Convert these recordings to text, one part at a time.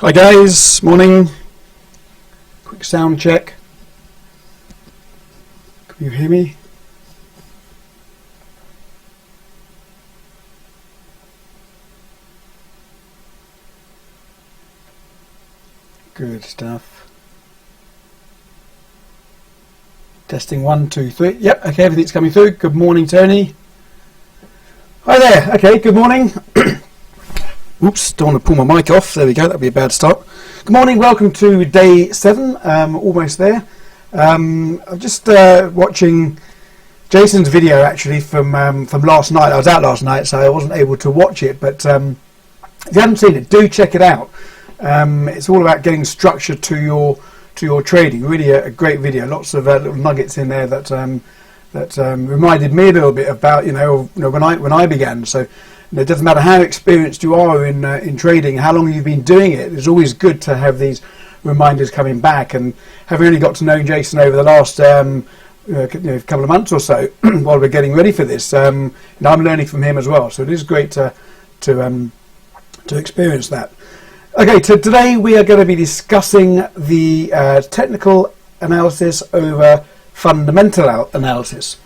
Hi guys, morning. Quick sound check. Can you hear me? Good stuff. Testing 1, 2, 3. Yep, okay, everything's coming through. Good morning, Tony. Hi there. Okay, good morning. Oops, don't want to pull my mic off. There we go, that'd be a bad start. Good morning, welcome to day 7, almost there. I'm just watching Jason's video actually from last night. I was out last night, so I wasn't able to watch it, but if you haven't seen it, do check it out. It's all about getting structure to your trading. Really a great video. Lots of little nuggets in there that reminded me a little bit about when I began. So it doesn't matter how experienced you are in trading, how long you've been doing it. It's always good to have these reminders coming back. And having only got to know Jason over the last couple of months or so, while we're getting ready for this, I'm learning from him as well. So it is great to experience that. Okay, today we are going to be discussing the technical analysis over fundamental analysis.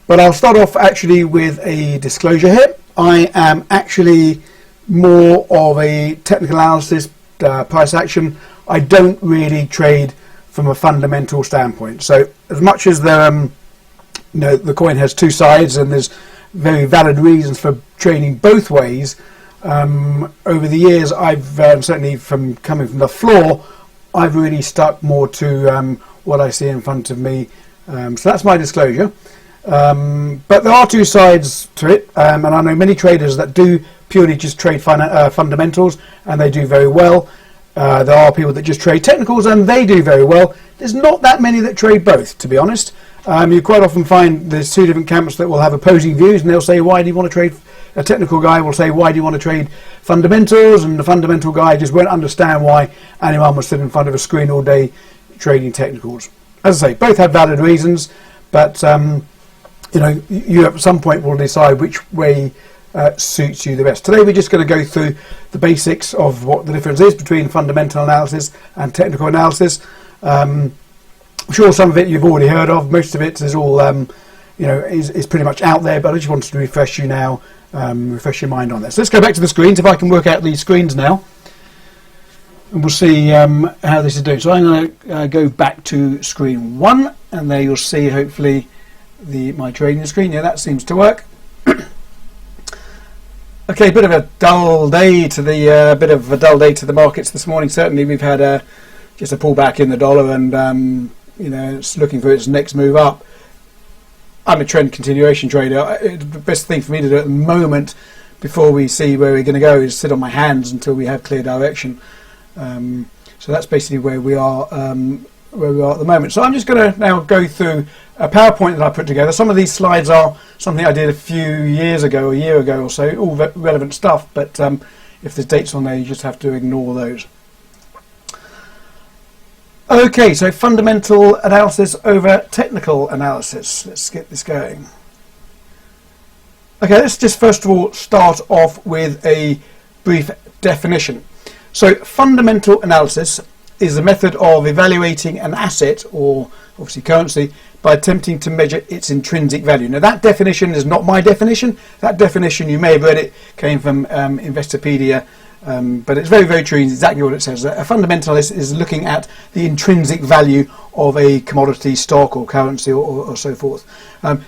But I'll start off actually with a disclosure here. I am actually more of a technical analysis, price action. I don't really trade from a fundamental standpoint. So as much as the coin has two sides and there's very valid reasons for trading both ways, over the years I've certainly from coming from the floor, I've really stuck more to what I see in front of me. So that's my disclosure. But there are two sides to it, and I know many traders that do purely just trade fundamentals, and they do very well. There are people that just trade technicals, and they do very well. There's not that many that trade both, to be honest. You quite often find there's two different camps that will have opposing views, and they'll say, why do you want to trade? A technical guy will say, why do you want to trade fundamentals? And the fundamental guy just won't understand why anyone would sit in front of a screen all day trading technicals. As I say, both have valid reasons, but you at some point will decide which way suits you the best. Today we're just going to go through the basics of what the difference is between fundamental analysis and technical analysis. I'm sure some of it you've already heard of. Most of it is all is pretty much out there, but I just wanted to refresh you now, refresh your mind on this. Let's go back to the screens, if I can work out these screens now, and we'll see how this is doing. So I'm going to go back to screen 1, and there you'll see hopefully my trading screen. Yeah, that seems to work. Okay, bit of a dull day to the markets this morning. Certainly, we've had just a pullback in the dollar, and it's looking for its next move up. I'm a trend continuation trader. The best thing for me to do at the moment, before we see where we're going to go, is sit on my hands until we have clear direction. So that's basically where we are at the moment. So I'm just going to now go through a PowerPoint that I put together. Some of these slides are something I did a few years ago, a year ago or so, all relevant stuff, but if there's dates on there, you just have to ignore those. Okay, so fundamental analysis over technical analysis. Let's get this going. Okay, let's just first of all start off with a brief definition. So fundamental analysis is the method of evaluating an asset, or obviously currency, by attempting to measure its intrinsic value. Now that definition is not my definition. That definition, you may have read it, came from Investopedia, but it's very, very true. It's exactly what it says. A fundamentalist is looking at the intrinsic value of a commodity, stock or currency or so forth.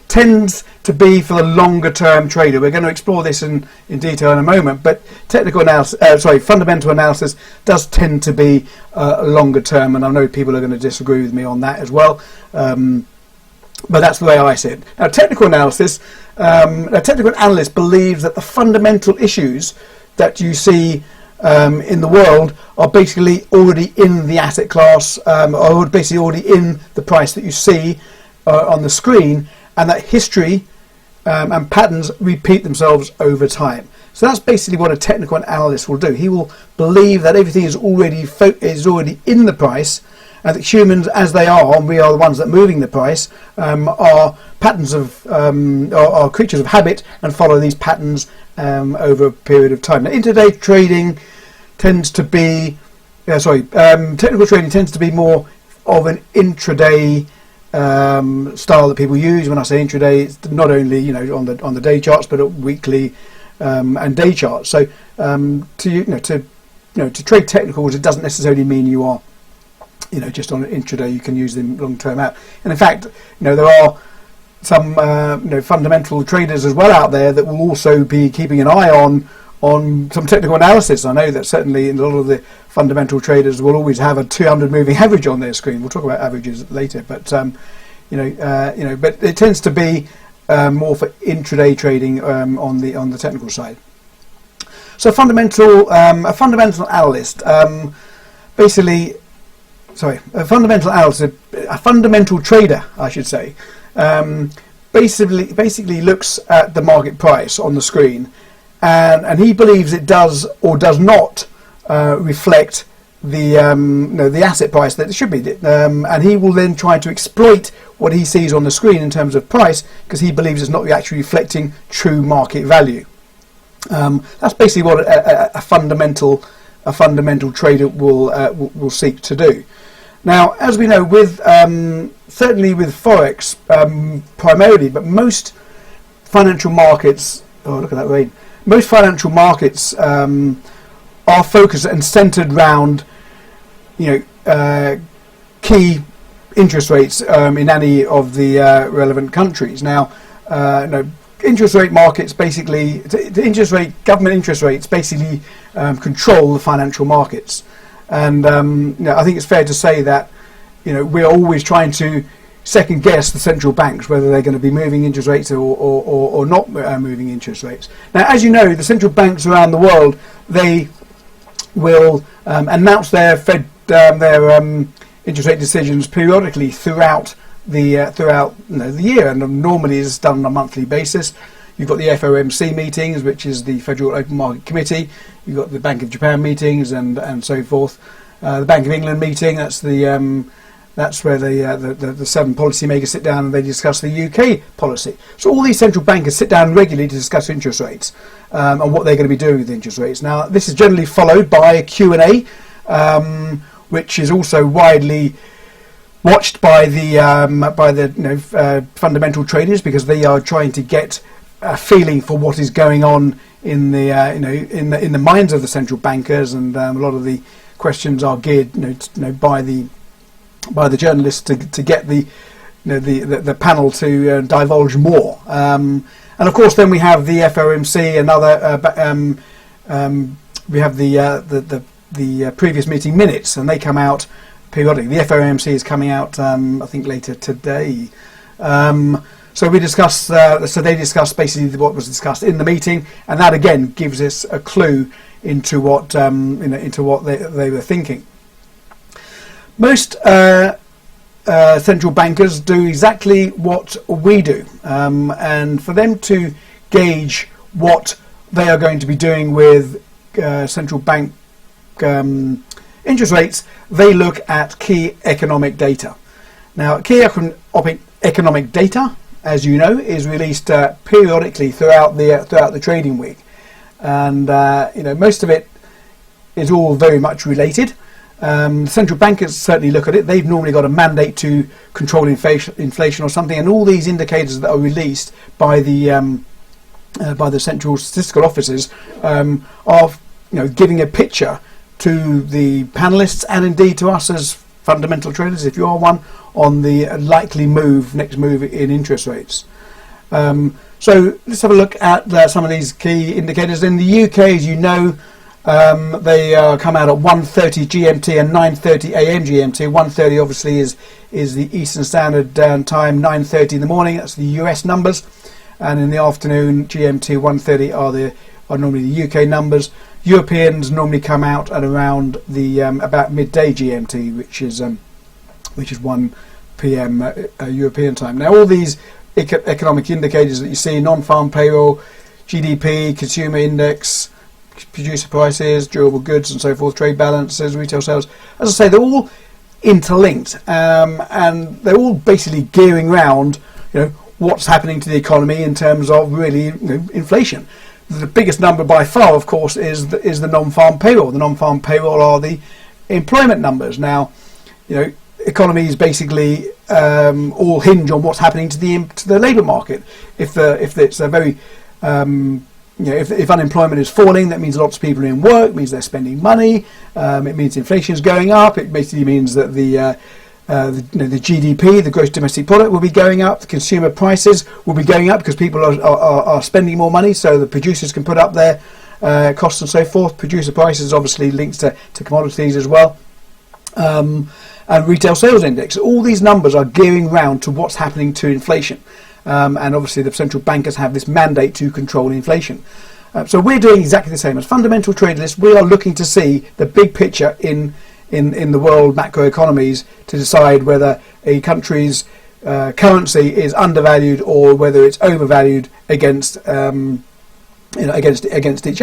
Tends to be for the longer term trader. We're going to explore this in detail in a moment, but fundamental analysis does tend to be longer term, and I know people are going to disagree with me on that as well. But that's the way I see it. Now, technical analysis, a technical analyst believes that the fundamental issues that you see in the world are basically already in the asset class, or basically already in the price that you see on the screen, and that history and patterns repeat themselves over time. So that's basically what a technical analyst will do. He will believe that everything is already in the price, and that humans, as they are, and we are the ones that are moving the price, are patterns of are creatures of habit and follow these patterns over a period of time. Now, intraday trading tends to be, technical trading tends to be more of an intraday style that people use. When I say intraday, it's not only on the day charts, but weekly and day charts. So to trade technicals, it doesn't necessarily mean you are just on an intraday. You can use them long term out. And in fact, there are some fundamental traders as well out there that will also be keeping an eye on some technical analysis. I know that certainly in a lot of the fundamental traders will always have a 200 moving average on their screen. We'll talk about averages later, but but it tends to be more for intraday trading on the technical side. So a fundamental analyst, a fundamental trader, I should say, basically looks at the market price on the screen, and he believes it does or does not reflect the asset price that it should be, and he will then try to exploit what he sees on the screen in terms of price, because he believes it's not actually reflecting true market value. That's basically what a fundamental trader will seek to do. Now, as we know, with certainly with Forex primarily, but most financial markets, look at that rain. Most financial markets are focused and centered around key interest rates in any of the relevant countries. Now, interest rate markets basically, government interest rates basically control the financial markets, and I think it's fair to say that we're always trying to second guess the central banks whether they're going to be moving interest rates or not moving interest rates. Now, as you know, the central banks around the world, they will announce their interest rate decisions periodically throughout the year, and normally it's done on a monthly basis. You've got the FOMC meetings, which is the Federal Open Market Committee. You've got the Bank of Japan meetings and so forth. The Bank of England meeting, that's where the 7 policymakers sit down and they discuss the UK policy. So all these central bankers sit down regularly to discuss interest rates and what they're going to be doing with interest rates. Now, this is generally followed by a Q&A, which is also widely watched by the fundamental traders, because they are trying to get a feeling for what is going on in the minds of the central bankers, and a lot of the questions are geared by the journalists to get the panel to divulge more. And of course, then we have the FOMC and other. We have the previous meeting minutes, and they come out periodically. The FOMC is coming out, I think, later today. So we discuss. So they discuss basically what was discussed in the meeting, and that again gives us a clue into what into what they were thinking. Most central bankers do exactly what we do, and for them to gauge what they are going to be doing with central bank interest rates, they look at key economic data. Now, key economic data, as you know, is released periodically throughout the trading week, and most of it is all very much related. Central bankers certainly look at it. They've normally got a mandate to control inflation or something, and all these indicators that are released by the central statistical offices are giving a picture to the panelists, and indeed to us as fundamental traders, if you are one, on the likely next move in interest rates. So let's have a look at some of these key indicators. In the UK, as you know, they come out at 1:30 GMT and 9:30 AM GMT. 1:30 obviously is the Eastern Standard Time. 9:30 in the morning, that's the US numbers, and in the afternoon GMT 1:30 are normally the UK numbers. Europeans normally come out at around the about midday GMT, which is 1 PM European time. Now, all these economic indicators that you see, non-farm payroll, GDP, consumer index, producer prices, durable goods and so forth, trade balances, retail sales, as I say, they're all interlinked, and they're all basically gearing around what's happening to the economy in terms of really inflation. the biggest number by far, of course, is the non-farm payroll. The non-farm payroll are the employment numbers. Now, economies basically all hinge on what's happening to the labour market. If it's a very if unemployment is falling, that means lots of people are in work. It means they're spending money. It means inflation is going up. It basically means that the GDP, the gross domestic product, will be going up. The consumer prices will be going up because people are spending more money, so the producers can put up their costs and so forth. Producer prices obviously linked to commodities as well. And retail sales index. All these numbers are gearing round to what's happening to inflation. And obviously the central bankers have this mandate to control inflation. So we're doing exactly the same. As fundamental trade lists, we are looking to see the big picture in the world macroeconomies to decide whether a country's currency is undervalued or whether it's overvalued against each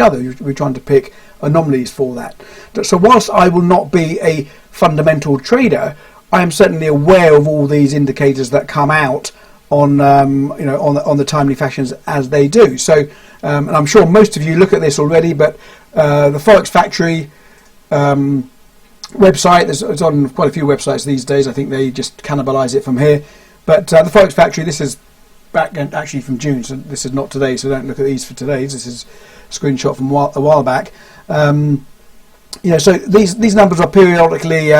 other. We're trying to pick anomalies for that. So whilst I will not be a fundamental trader, I am certainly aware of all these indicators that come out on the timely fashions as they do. So and I'm sure most of you look at this already, but the Forex Factory website, it's on quite a few websites these days. I think they just cannibalize it from here. But the Forex Factory, this is back actually from June, so this is not today, so don't look at these for today. This is a screenshot from a while back. So these numbers are periodically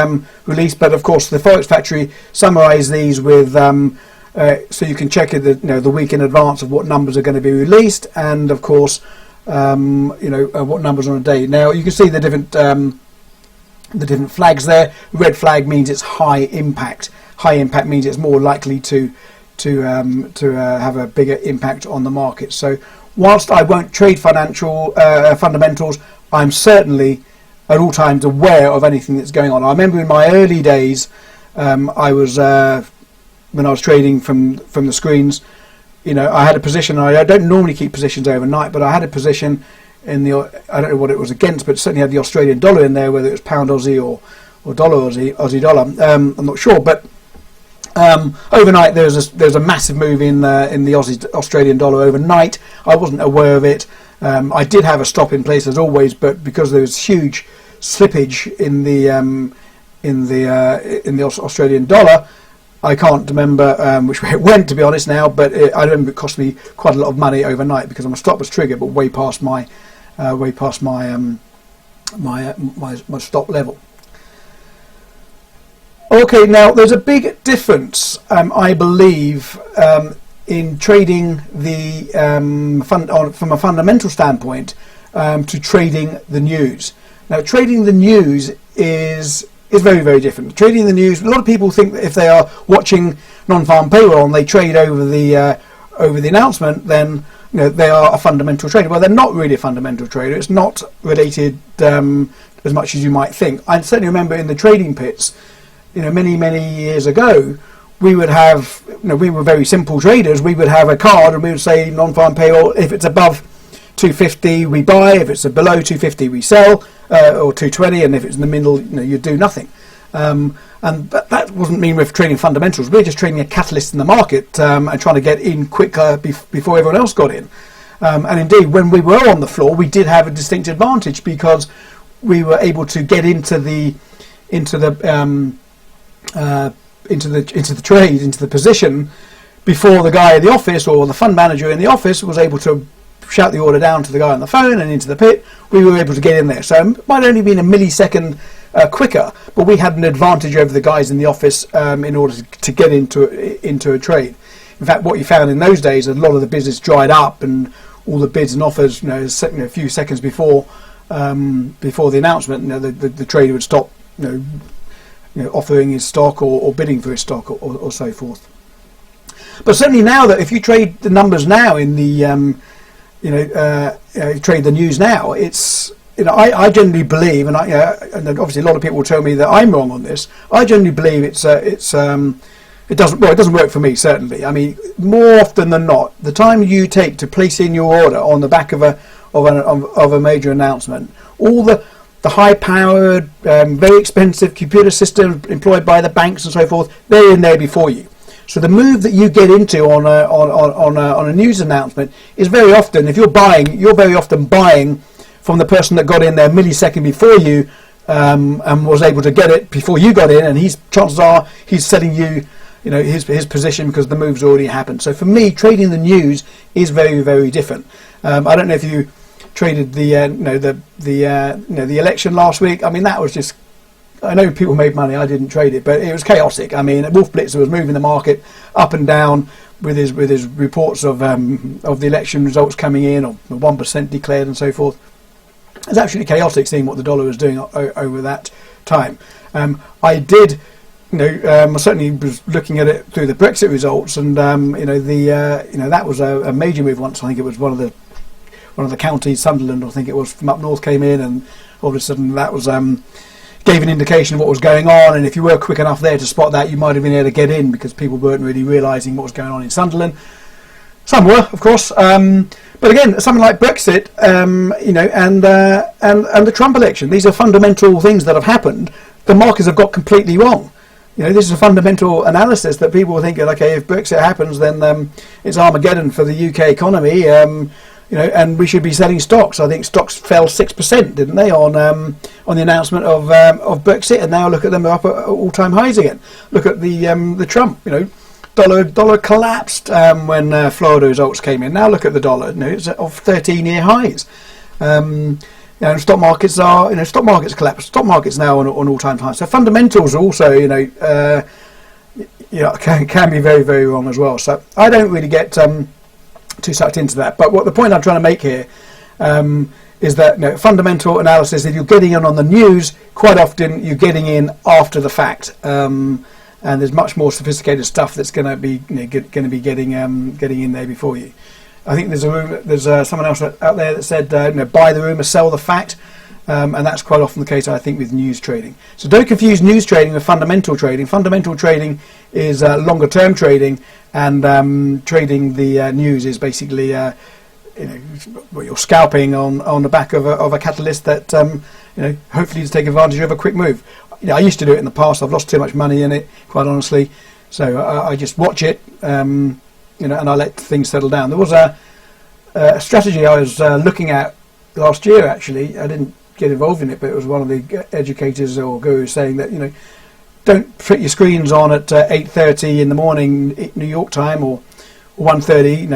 released, but of course the Forex Factory summarise these with so you can check it the week in advance of what numbers are going to be released, and of course what numbers on a day. Now you can see the different flags there. Red flag means it's high impact. High impact means it's more likely to have a bigger impact on the market. So whilst I won't trade financial fundamentals, I'm certainly at all times aware of anything that's going on. I remember in my early days, when I was trading from the screens, I had a position. I don't normally keep positions overnight, but I had a position in I don't know what it was against, but certainly had the Australian dollar in there, whether it was pound Aussie or dollar Aussie dollar. I'm not sure, but overnight there's a massive move in the Australian dollar overnight. I wasn't aware of it. I did have a stop in place as always, but because there was huge slippage in the Australian dollar, I can't remember which way it went, to be honest now, but I remember it cost me quite a lot of money overnight because my stop was triggered, but way past my my stop level. Okay, now there's a big difference, I believe, in trading from a fundamental standpoint to trading the news. Now, trading the news is very, very different. Trading the news, a lot of people think that if they are watching non-farm payroll and they trade over the announcement, then they are a fundamental trader. Well, they're not really a fundamental trader. It's not related as much as you might think. I certainly remember in the trading pits, many years ago, we would have, we were very simple traders. We would have a card and we would say non-farm payroll. If it's above 250, we buy. If it's below 250, we sell, or 220. And if it's in the middle, you do nothing. And that wasn't mean we're trading fundamentals. We're just trading a catalyst in the market and trying to get in quicker before everyone else got in. And indeed, when we were on the floor, we did have a distinct advantage because we were able to get into the trade, into the position before the guy in the office or the fund manager in the office was able to shout the order down to the guy on the phone and into the pit. We were able to get in there. So it might only been a millisecond quicker, but we had an advantage over the guys in the office in order to get into a trade. In fact, what you found in those days, a lot of the business dried up and all the bids and offers, a few seconds before the announcement, the trader would stop, offering his stock or bidding for his stock or so forth. But certainly now that if you trade the numbers now in the trade the news now, it's I generally believe, and obviously a lot of people will tell me that I'm wrong on this. I generally believe it doesn't work for me, certainly. I mean, more often than not, the time you take to place in your order on the back of a major announcement, all the high-powered, very expensive computer systems employed by the banks and so forth, they're in there before you. So the move that you get into on a news announcement is very often, if you're buying, you're very often buying from the person that got in there a millisecond before you, and was able to get it before you got in, and chances are he's selling you, his position because the move's already happened. So for me, trading the news is very, very different. I don't know if you traded the election last week. I mean, that was just, I know people made money. I didn't trade it, but it was chaotic. I mean, Wolf Blitzer was moving the market up and down with his reports of the election results coming in, or 1% declared and so forth. It's absolutely chaotic seeing what the dollar was doing over that time. I did, I certainly was looking at it through the Brexit results, and that was a major move once. I think it was one of the counties, Sunderland, I think it was, from up north came in, and all of a sudden that was gave an indication of what was going on. And if you were quick enough there to spot that, you might have been able to get in because people weren't really realising what was going on in Sunderland. Some were, of course. But again, something like Brexit, and the Trump election, these are fundamental things that have happened. The markets have got completely wrong. This is a fundamental analysis that people were thinking, okay, if Brexit happens, then it's Armageddon for the UK economy, and we should be selling stocks. I think stocks fell 6%, didn't they, on the announcement of Brexit, and now look at them, they're up at all-time highs again. Look at the Trump, dollar collapsed when Florida results came in. Now look at the dollar; it's off 13-year highs. Stock markets collapsed. Stock markets now on all-time highs. So fundamentals also, can be very, very wrong as well. So I don't really get too sucked into that. But the point I'm trying to make here is that fundamental analysis. If you're getting in on the news, quite often you're getting in after the fact. And there's much more sophisticated stuff that's going to be getting in there before you. I think there's someone else out there that said buy the rumour, sell the fact, and that's quite often the case, I think, with news trading. So don't confuse news trading with fundamental trading. Fundamental trading is longer term trading, and trading the news is basically you're scalping on the back of a catalyst that hopefully to take advantage of a quick move. I used to do it in the past. I've lost too much money in it, quite honestly. So I just watch it, and I let things settle down. There was a strategy I was looking at last year. Actually, I didn't get involved in it, but it was one of the educators or gurus saying that don't put your screens on at 8:30 in the morning New York time or 1:30.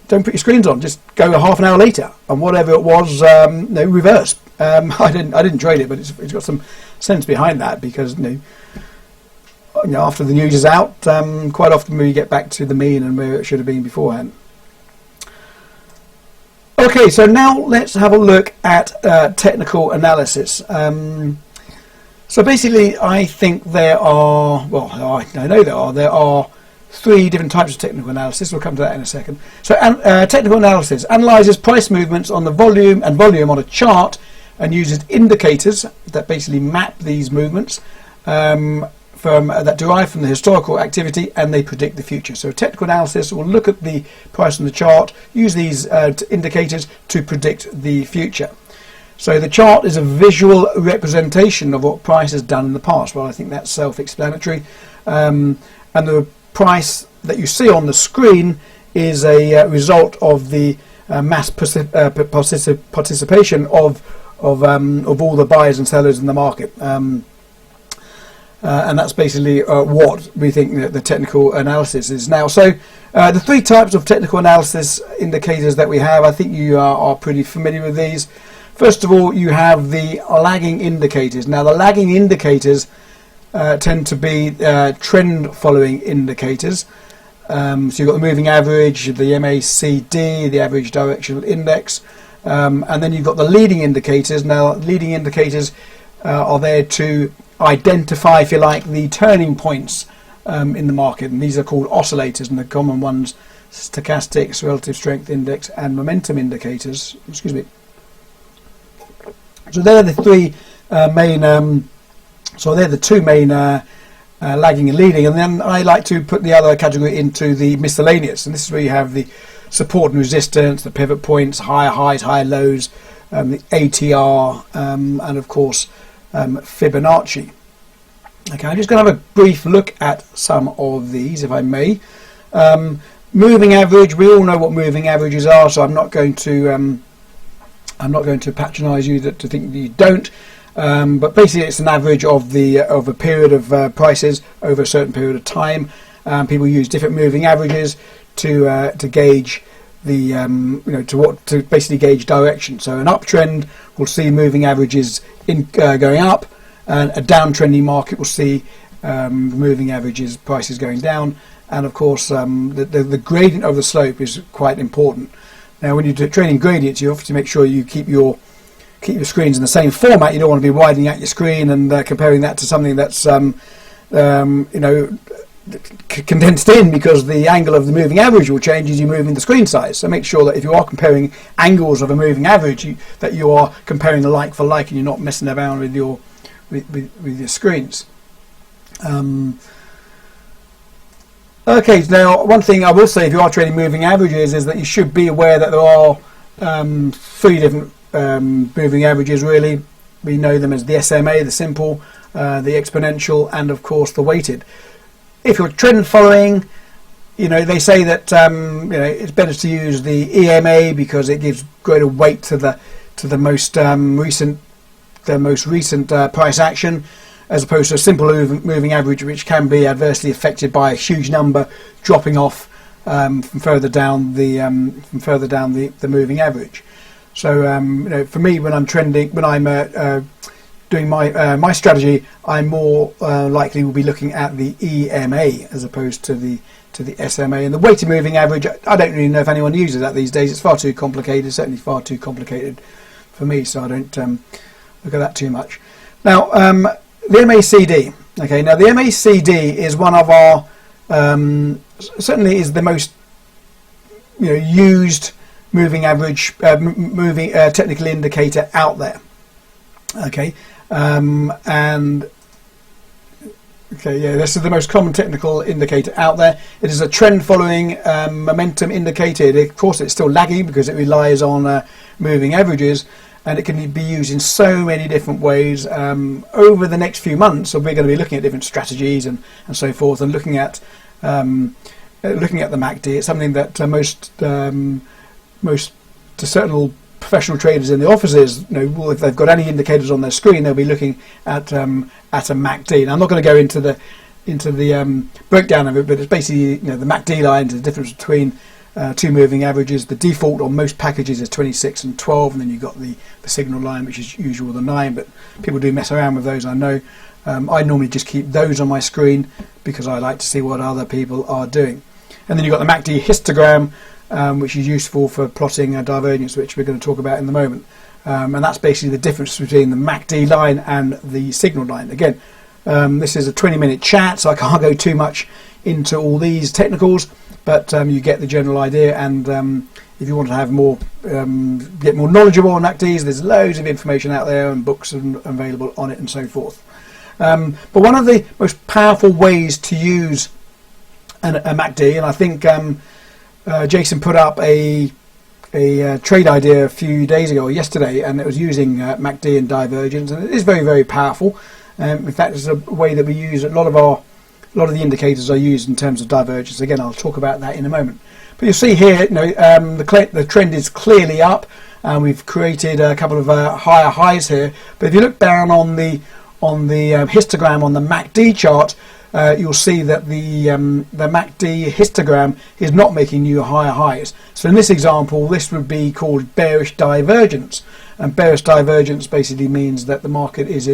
Don't put your screens on. Just go a half an hour later, and whatever it was, reverse. I didn't trade it, but it's got some sense behind that, because after the news is out, quite often we get back to the mean and where it should have been beforehand. Okay, so now let's have a look at technical analysis. So basically, I think there are three different types of technical analysis. We'll come to that in a second. So technical analysis analyzes price movements on the volume on a chart, and uses indicators that basically map these movements that derive from the historical activity, and they predict the future. So technical analysis will look at the price on the chart, use these indicators to predict the future. So the chart is a visual representation of what price has done in the past. Well, I think that's self-explanatory. And the price that you see on the screen is a result of the mass participation of all the buyers and sellers in the market, and that's basically what we think the technical analysis is now. So the three types of technical analysis indicators that we have, I think you are pretty familiar with these. First of all, you have the lagging indicators. Now the lagging indicators tend to be trend following indicators. So you've got the moving average, the MACD, the average directional index, and then you've got the leading indicators. Now leading indicators are there to identify, if you like, the turning points in the market, and these are called oscillators, and the common ones: stochastics, relative strength index, and momentum indicators. Excuse me. So they're the three main. So they're the two main lagging and leading, and then I like to put the other category into the miscellaneous, and this is where you have the support and resistance, the pivot points, higher highs, higher lows, the ATR, and of course Fibonacci. Okay, I'm just going to have a brief look at some of these, if I may. Moving average. We all know what moving averages are, so I'm not going to patronise you to think that you don't. But basically, it's an average of a period of prices over a certain period of time. People use different moving averages to gauge the to basically gauge direction. So an uptrend will see moving averages going up, and a downtrending market will see moving averages prices going down. And of course, the gradient of the slope is quite important. Now, when you're trading gradients, you have to make sure you keep your screens in the same format. You don't want to be widening out your screen and comparing that to something that's condensed in, because the angle of the moving average will change as you move in the screen size. So make sure that if you are comparing angles of a moving average, that you are comparing like for like, and you're not messing around with your screens. Okay, now one thing I will say, if you are trading moving averages, is that you should be aware that there are 3 different moving averages. Really, we know them as the SMA, the simple, the exponential, and of course the weighted. If you're trend following, they say that it's better to use the EMA because it gives greater weight to the most recent price action, as opposed to a simple moving average, which can be adversely affected by a huge number dropping off from further down the moving average. So for me, when I'm trending, when I'm doing my strategy, I more likely will be looking at the EMA as opposed to the SMA. And the weighted moving average, I don't really know if anyone uses that these days. It's far too complicated, certainly far too complicated for me, so I don't look at that too much. Now, the MACD. Okay, now the MACD is one of our certainly is the most used moving average technical indicator out there. Okay. This is the most common technical indicator out there. It is a trend following momentum indicator. Of course, it's still lagging because it relies on moving averages, and it can be used in so many different ways. Over the next few months, so we're going to be looking at different strategies and so forth, and looking at the MACD. It's something that most discernible professional traders in the offices, if they've got any indicators on their screen, they'll be looking at a MACD. Now, I'm not going to go into the breakdown of it, but it's basically the MACD line is the difference between 2 moving averages. The default on most packages is 26 and 12, and then you've got the signal line, which is usual the 9, but people do mess around with those, I know. I normally just keep those on my screen because I like to see what other people are doing. And then you've got the MACD histogram, which is useful for plotting a divergence, which we're going to talk about in a moment. And that's basically the difference between the MACD line and the signal line. Again, this is a 20-minute chat, so I can't go too much into all these technicals, but you get the general idea. And if you want to have more, get more knowledgeable on MACDs, there's loads of information out there and books available on it and so forth. But one of the most powerful ways to use a MACD, and I think Jason put up a trade idea a few days ago or yesterday, and it was using MACD and divergence, and it is very, very powerful. In fact, it's a way that we use a lot of the indicators are used in terms of divergence. Again, I'll talk about that in a moment. But you'll see here, the trend is clearly up, and we've created a couple of higher highs here. But if you look down on the histogram on the MACD chart, you'll see that the MACD histogram is not making new higher highs. So in this example, this would be called bearish divergence, and bearish divergence basically means that the market is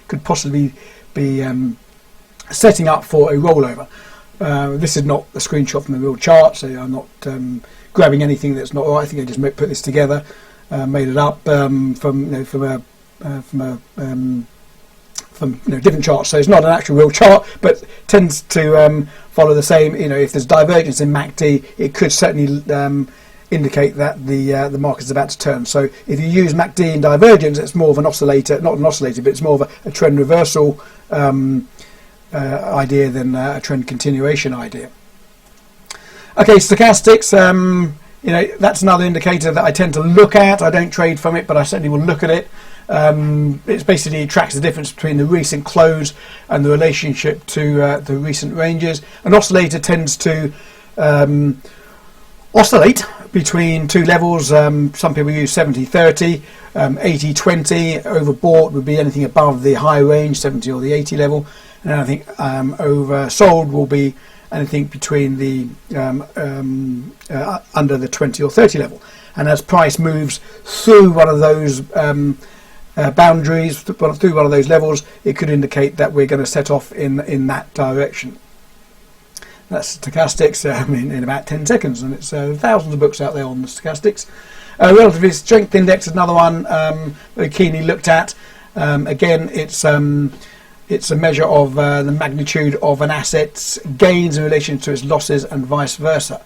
could possibly be setting up for a rollover. This is not a screenshot from the real chart, so I'm not grabbing anything that's not right. I think I just put this together, made it up from different charts, so it's not an actual real chart, but tends to follow the same. If there's divergence in MACD, it could certainly indicate that the market is about to turn. So if you use MACD in divergence, it's more of an oscillator, not an oscillator, but it's more of a trend reversal idea than a trend continuation idea. Okay, stochastics. That's another indicator that I tend to look at. I don't trade from it, but I certainly will look at it. It's basically tracks the difference between the recent close and the relationship to the recent ranges. An oscillator tends to oscillate between two levels. Some people use 70-30, 80-20. Overbought would be anything above the high range, 70 or the 80 level, and I think oversold will be anything between the under the 20 or 30 level. And as price moves through one of those boundaries, through one of those levels, it could indicate that we're going to set off in that direction. That's stochastics in about 10 seconds, and it's thousands of books out there on the stochastics. Relative strength index is another one very keenly looked at. Again, it's a measure of the magnitude of an asset's gains in relation to its losses and vice versa.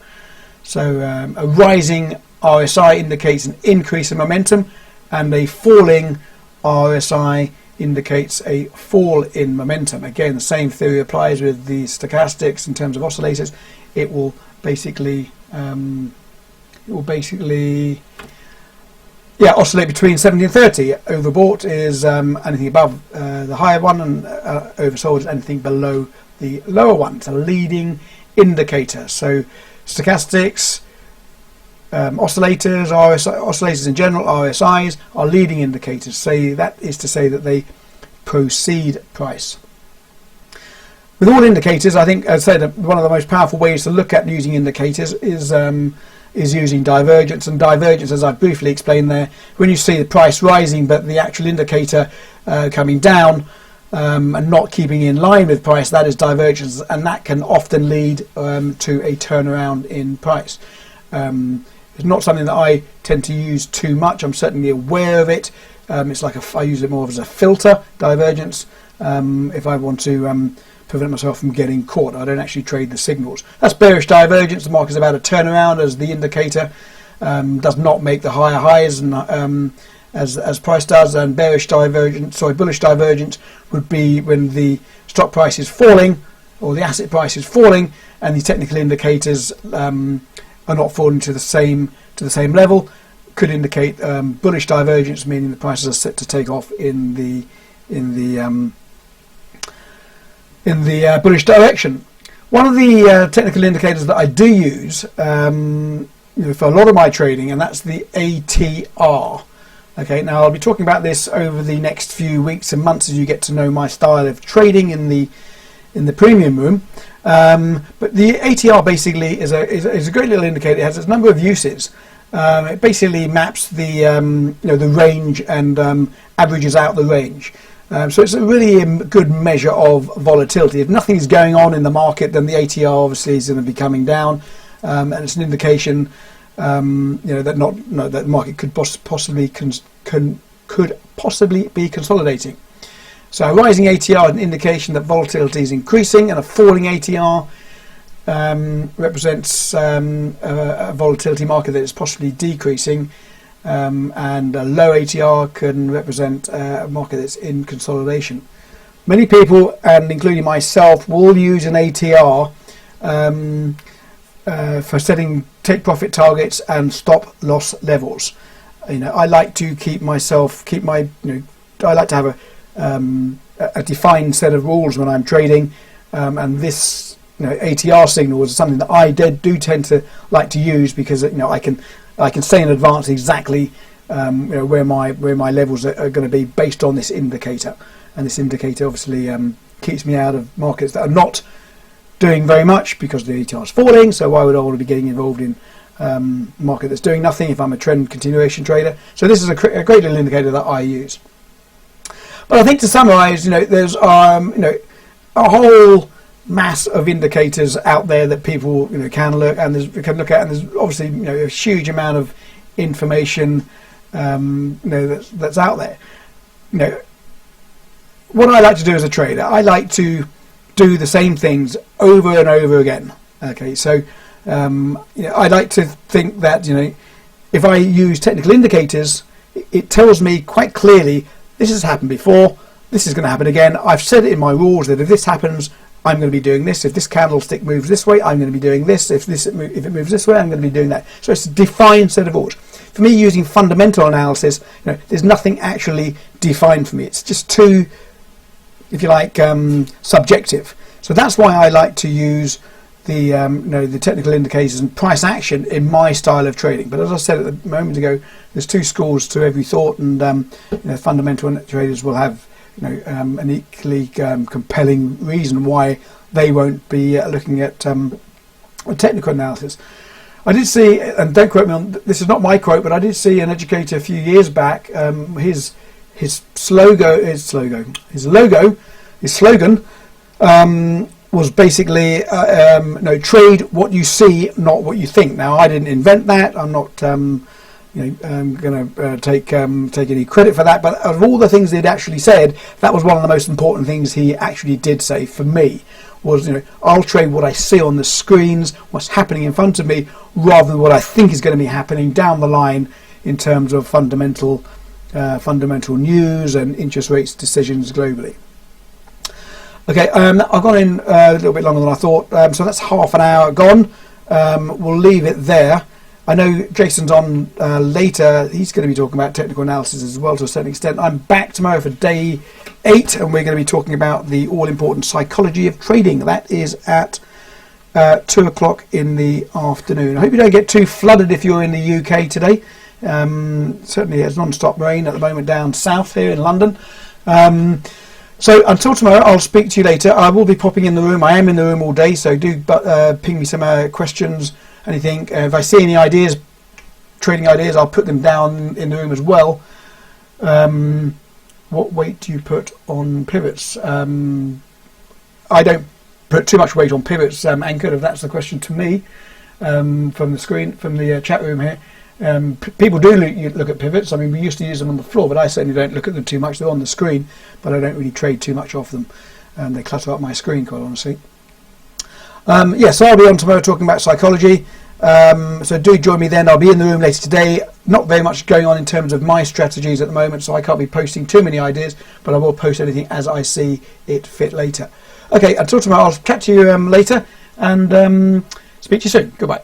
So a rising RSI indicates an increase in momentum, and a falling RSI indicates a fall in momentum. Again, the same theory applies with the stochastics in terms of oscillators. It will basically oscillate between 70 and 30. Overbought is anything above the higher one, and oversold is anything below the lower one. It's a leading indicator. So stochastics, oscillators, oscillators in general, RSIs, are leading indicators. So that is to say that they precede price. With all indicators, I think, as I said, one of the most powerful ways to look at using indicators is using divergence. And divergence, as I briefly explained there, when you see the price rising but the actual indicator coming down and not keeping in line with price, that is divergence, and that can often lead to a turnaround in price. It's not something that I tend to use too much. I'm certainly aware of it. It's like I use it more as a filter, divergence, if I want to prevent myself from getting caught. I don't actually trade the signals. That's bearish divergence. The market is about a turnaround, as the indicator does not make the higher highs and as price does. And bullish divergence would be when the stock price is falling or the asset price is falling, and the technical indicators are not falling to the same level. Could indicate bullish divergence, meaning the prices are set to take off in the bullish direction. One of the technical indicators that I do use for a lot of my trading, and that's the ATR. Okay, now I'll be talking about this over the next few weeks and months as you get to know my style of trading in the premium room. But the ATR basically is a great little indicator. It has a number of uses. It basically maps the the range and averages out the range. So it's a really good measure of volatility. If nothing is going on in the market, then the ATR obviously is going to be coming down, and it's an indication that the market could possibly be consolidating. So a rising ATR is an indication that volatility is increasing, and a falling ATR represents a volatility market that is possibly decreasing, and a low ATR can represent a market that's in consolidation. Many people, and including myself, will use an ATR for setting take profit targets and stop loss levels. I like to I like to have a defined set of rules when I'm trading, and this ATR signal is something that I do tend to like to use, because I can say in advance exactly where my levels are going to be based on this indicator, and this indicator obviously keeps me out of markets that are not doing very much because the ATR is falling. So why would I want to be getting involved in a market that's doing nothing if I'm a trend continuation trader? So this is a great little indicator that I use. But I think to summarise, there's a whole mass of indicators out there that people can look at, and there's obviously a huge amount of information that's out there. What I like to do as a trader, I like to do the same things over and over again. Okay, so I like to think that if I use technical indicators, it tells me quite clearly this has happened before, this is going to happen again. I've said it in my rules that if this happens, I'm going to be doing this. If this candlestick moves this way, I'm going to be doing this. If it moves this way, I'm going to be doing that. So it's a defined set of rules. For me, using fundamental analysis, there's nothing actually defined for me. It's just too, if you like, subjective. So that's why I like to use the the technical indicators and price action in my style of trading. But as I said a moment ago, there's two schools to every thought, and fundamental traders will have an equally compelling reason why they won't be looking at a technical analysis. I did see, and don't quote me on this, is not my quote, but I did see an educator a few years back. His slogan was basically trade what you see, not what you think. Now, I didn't invent that. I'm not going to take any credit for that. But of all the things he'd actually said, that was one of the most important things he actually did say for me. Was I'll trade what I see on the screens, what's happening in front of me, rather than what I think is going to be happening down the line in terms of fundamental news and interest rates decisions globally. Okay, I've gone in a little bit longer than I thought, so that's half an hour gone. We'll leave it there. I know Jason's on later. He's going to be talking about technical analysis as well to a certain extent. I'm back tomorrow for day 8, and we're going to be talking about the all-important psychology of trading. That is at 2 o'clock in the afternoon. I hope you don't get too flooded if you're in the UK today. Certainly there's non-stop rain at the moment down south here in London. So until tomorrow, I'll speak to you later. I will be popping in the room. I am in the room all day, so do ping me some questions, anything. If I see any ideas, trading ideas, I'll put them down in the room as well. What weight do you put on pivots? I don't put too much weight on pivots, Anchored, if that's the question to me, from the screen, from the chat room here. People do look at pivots. I mean, we used to use them on the floor, but I certainly don't look at them too much. They're on the screen, but I don't really trade too much off them. They clutter up my screen, quite honestly. So I'll be on tomorrow talking about psychology. So do join me then. I'll be in the room later today. Not very much going on in terms of my strategies at the moment, so I can't be posting too many ideas, but I will post anything as I see it fit later. Okay, until tomorrow, I'll chat to you later, and speak to you soon. Goodbye.